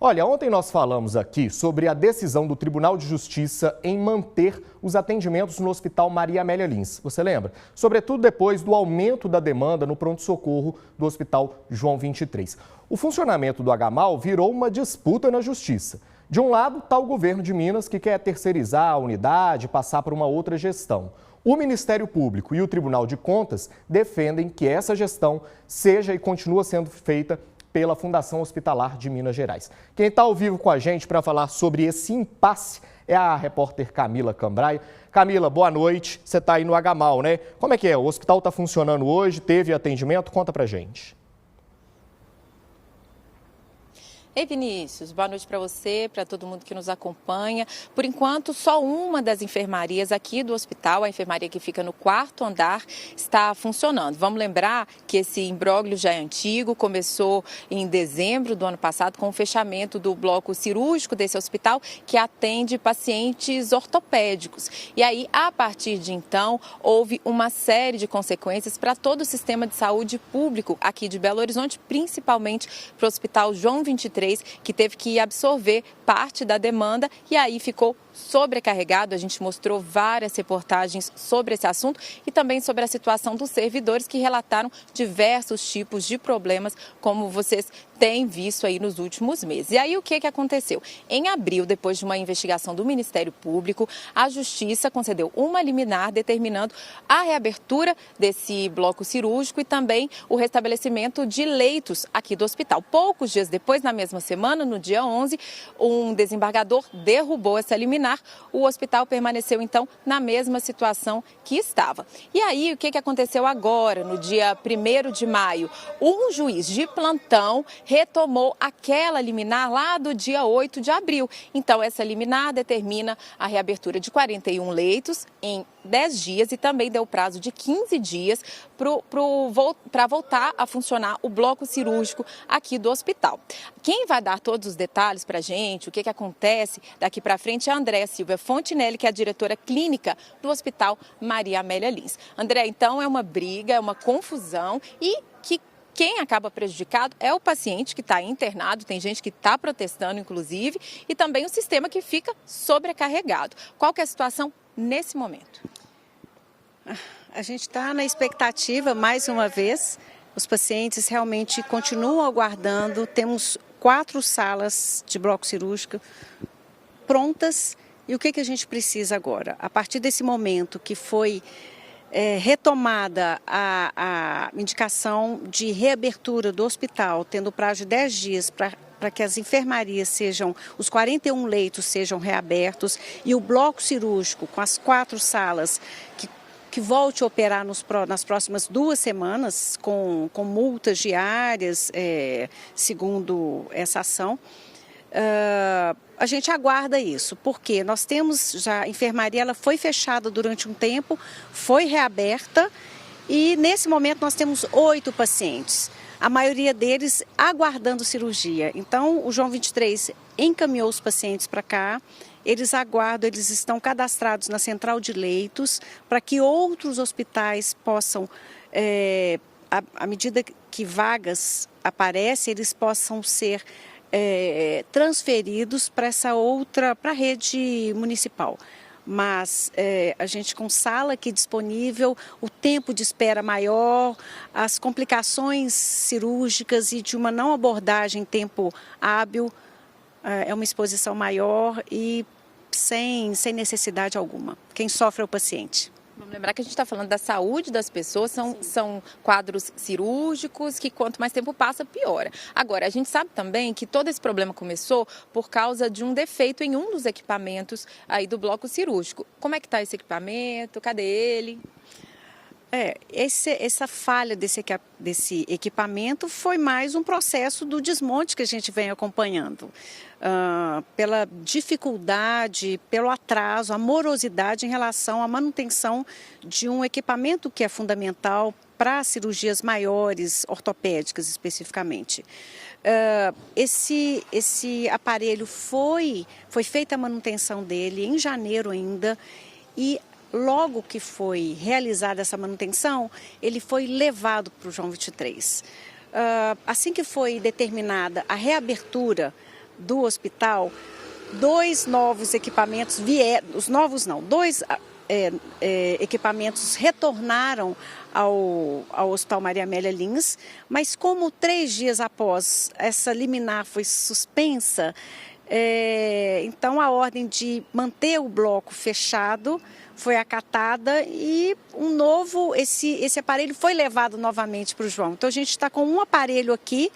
Olha, ontem nós falamos aqui sobre a decisão do Tribunal de Justiça em manter os atendimentos no Hospital Maria Amélia Lins. Você lembra? Sobretudo depois do aumento da demanda no pronto-socorro do Hospital João 23. O funcionamento do HMAL virou uma disputa na Justiça. De um lado está o governo de Minas, que quer terceirizar a unidade e passar para uma outra gestão. O Ministério Público e o Tribunal de Contas defendem que essa gestão seja e continue sendo feita pela Fundação Hospitalar de Minas Gerais. Quem está ao vivo com a gente para falar sobre esse impasse é a repórter Camila Cambrai. Camila, boa noite. Você está aí no HMAL, né? Como é que é? O hospital está funcionando hoje? Teve atendimento? Conta pra gente. Ei, Vinícius, boa noite para você, para todo mundo que nos acompanha. Por enquanto, só uma das enfermarias aqui do hospital, a enfermaria que fica no 4º andar, está funcionando. Vamos lembrar que esse imbróglio já é antigo, começou em dezembro do ano passado com o fechamento do bloco cirúrgico desse hospital, que atende pacientes ortopédicos. E aí, a partir de então, houve uma série de consequências para todo o sistema de saúde público aqui de Belo Horizonte, principalmente para o Hospital João 23, que teve que absorver parte da demanda e aí ficou sobrecarregado. A gente mostrou várias reportagens sobre esse assunto e também sobre a situação dos servidores que relataram diversos tipos de problemas, como vocês têm visto aí nos últimos meses. E aí o que aconteceu? Em abril, depois de uma investigação do Ministério Público, a Justiça concedeu uma liminar determinando a reabertura desse bloco cirúrgico e também o restabelecimento de leitos aqui do hospital. Poucos dias depois, na mesma semana, no dia 11, um desembargador derrubou essa liminar. O hospital permaneceu, então, na mesma situação que estava. E aí, o que aconteceu agora, no dia 1º de maio? Um juiz de plantão retomou aquela liminar lá do dia 8 de abril. Então, essa liminar determina a reabertura de 41 leitos em 10 dias e também deu prazo de 15 dias para voltar a funcionar o bloco cirúrgico aqui do hospital. Quem vai dar todos os detalhes para a gente, o que acontece daqui para frente, é a Andréa Silva Fontinelli, que é a diretora clínica do Hospital Maria Amélia Lins. André, então é uma briga, é uma confusão e que quem acaba prejudicado é o paciente que está internado, tem gente que está protestando, inclusive, e também o sistema que fica sobrecarregado. Qual que é a situação nesse momento? A gente está na expectativa, mais uma vez, os pacientes realmente continuam aguardando. Temos 4 salas de bloco cirúrgico prontas. E o que a gente precisa agora? A partir desse momento que foi retomada a indicação de reabertura do hospital, tendo prazo de 10 dias para que as enfermarias os 41 leitos sejam reabertos e o bloco cirúrgico com as 4 salas que volte a operar nas próximas 2 semanas com multas diárias, segundo essa ação. A gente aguarda isso, porque nós temos já, a enfermaria ela foi fechada durante um tempo, foi reaberta e nesse momento nós temos 8 pacientes, a maioria deles aguardando cirurgia. Então o João 23 encaminhou os pacientes para cá, eles aguardam, eles estão cadastrados na central de leitos para que outros hospitais possam, à medida que vagas aparecem, eles possam ser transferidos para para a rede municipal. Mas a gente com sala aqui disponível, o tempo de espera maior, as complicações cirúrgicas e de uma não abordagem em tempo hábil, é uma exposição maior e sem necessidade alguma. Quem sofre é o paciente. Vamos lembrar que a gente está falando da saúde das pessoas, são quadros cirúrgicos que quanto mais tempo passa, piora. Agora, a gente sabe também que todo esse problema começou por causa de um defeito em um dos equipamentos aí do bloco cirúrgico. Como é que está esse equipamento? Cadê ele? Essa falha desse equipamento foi mais um processo do desmonte que a gente vem acompanhando. Pela dificuldade, pelo atraso, a morosidade em relação à manutenção de um equipamento que é fundamental para cirurgias maiores, ortopédicas especificamente. Esse aparelho foi feita a manutenção dele em janeiro ainda e logo que foi realizada essa manutenção, ele foi levado para o João 23. Assim que foi determinada a reabertura do hospital, 2 novos equipamentos equipamentos retornaram ao Hospital Maria Amélia Lins, mas como 3 dias após essa liminar foi suspensa, então a ordem de manter o bloco fechado foi acatada e esse aparelho foi levado novamente para o João. Então a gente está com um aparelho aqui,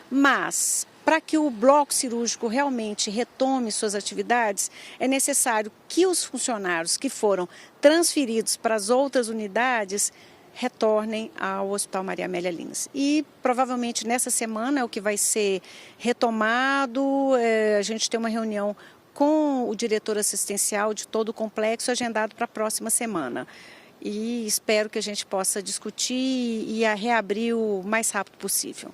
mas para que o bloco cirúrgico realmente retome suas atividades, é necessário que os funcionários que foram transferidos para as outras unidades retornem ao Hospital Maria Amélia Lins. E provavelmente nessa semana é o que vai ser retomado. A gente tem uma reunião com o diretor assistencial de todo o complexo agendado para a próxima semana. E espero que a gente possa discutir e reabrir o mais rápido possível.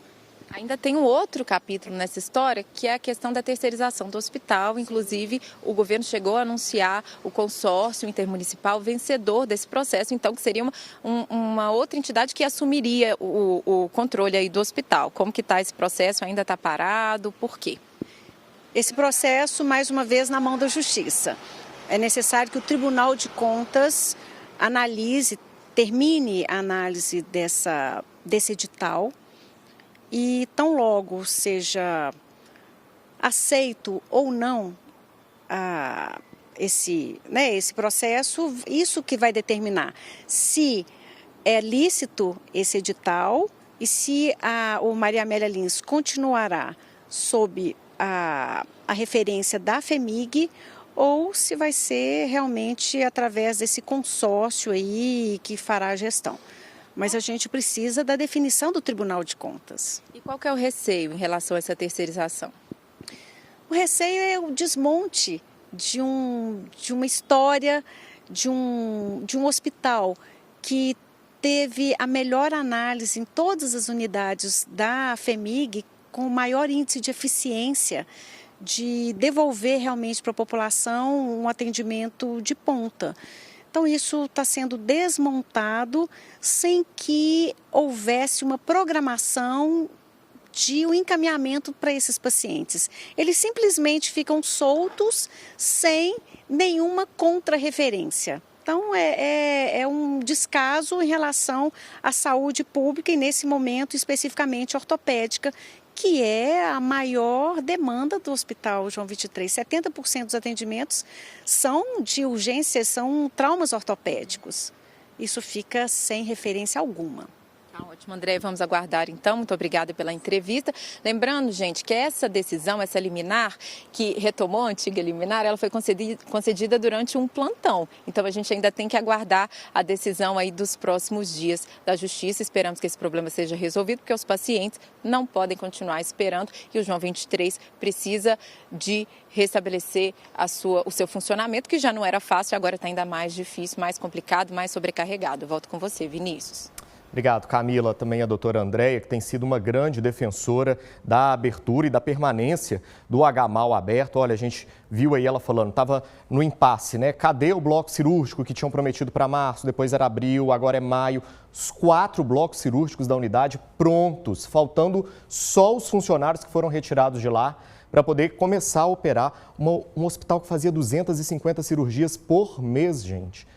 Ainda tem um outro capítulo nessa história, que é a questão da terceirização do hospital. Inclusive, o governo chegou a anunciar o consórcio intermunicipal vencedor desse processo, então que seria uma outra entidade que assumiria o controle aí do hospital. Como que está esse processo? Ainda está parado? Por quê? Esse processo, mais uma vez, na mão da Justiça. É necessário que o Tribunal de Contas termine a análise desse edital, e tão logo seja aceito ou não esse processo, isso que vai determinar se é lícito esse edital e se o Maria Amélia Lins continuará sob a referência da FHEMIG ou se vai ser realmente através desse consórcio aí que fará a gestão. Mas a gente precisa da definição do Tribunal de Contas. E qual que é o receio em relação a essa terceirização? O receio é o desmonte de uma história, de um hospital que teve a melhor análise em todas as unidades da FHEMIG, com o maior índice de eficiência, de devolver realmente para a população um atendimento de ponta. Então, isso está sendo desmontado sem que houvesse uma programação de um encaminhamento para esses pacientes. Eles simplesmente ficam soltos sem nenhuma contrarreferência. Então, é um descaso em relação à saúde pública e, nesse momento, especificamente ortopédica, que é a maior demanda do Hospital João 23. 70% dos atendimentos são de urgência, são traumas ortopédicos. Isso fica sem referência alguma. Ótimo, André. Vamos aguardar, então. Muito obrigada pela entrevista. Lembrando, gente, que essa decisão, essa liminar, que retomou a antiga liminar, ela foi concedida durante um plantão. Então, a gente ainda tem que aguardar a decisão aí dos próximos dias da Justiça. Esperamos que esse problema seja resolvido, porque os pacientes não podem continuar esperando e o João 23 precisa de restabelecer o seu funcionamento, que já não era fácil, agora está ainda mais difícil, mais complicado, mais sobrecarregado. Eu volto com você, Vinícius. Obrigado, Camila. Também a doutora Andréia, que tem sido uma grande defensora da abertura e da permanência do HMAL aberto. Olha, a gente viu aí ela falando, estava no impasse, né? Cadê o bloco cirúrgico que tinham prometido para março, depois era abril, agora é maio. Os 4 blocos cirúrgicos da unidade prontos, faltando só os funcionários que foram retirados de lá para poder começar a operar um hospital que fazia 250 cirurgias por mês, gente.